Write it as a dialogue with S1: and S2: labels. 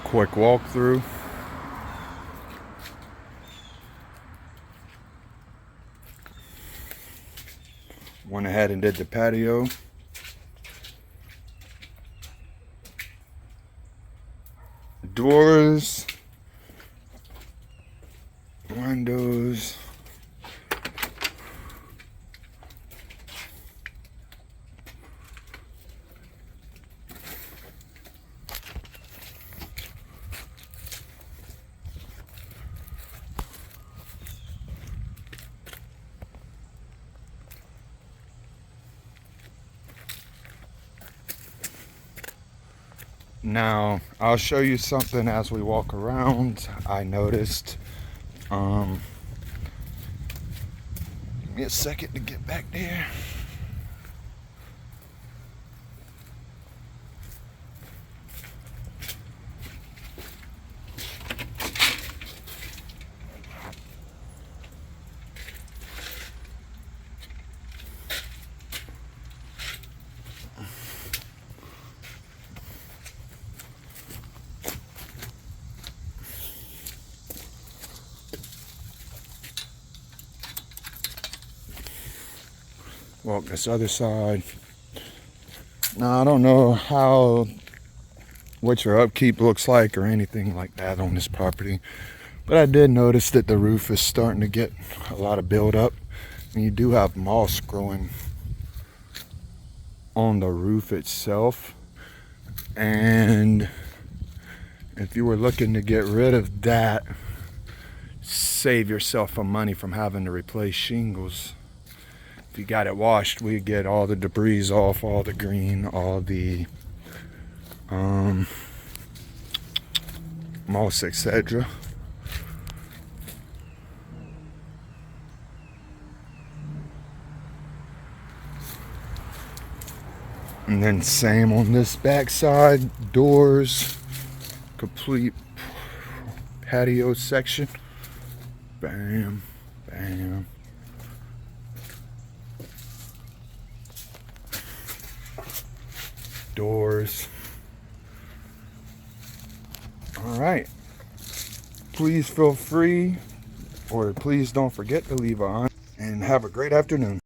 S1: Quick walkthrough. Went ahead and did the patio. Doors, windows, now I'll show you something as we walk around. I noticed, give me a second to get back there. Walk this other side. Now I don't know what your upkeep looks like or anything like that on this property, but I did notice that the roof is starting to get a lot of buildup, and you do have moss growing on the roof itself. And if you were looking to get rid of that, save yourself some money from having to replace shingles, if you got it washed, we get all the debris off, all the green, all the moss, etc. And then same on this back side, doors, complete patio section. Bam, bam. Doors. All right. Please feel free, or please don't forget to leave on, and have a great afternoon.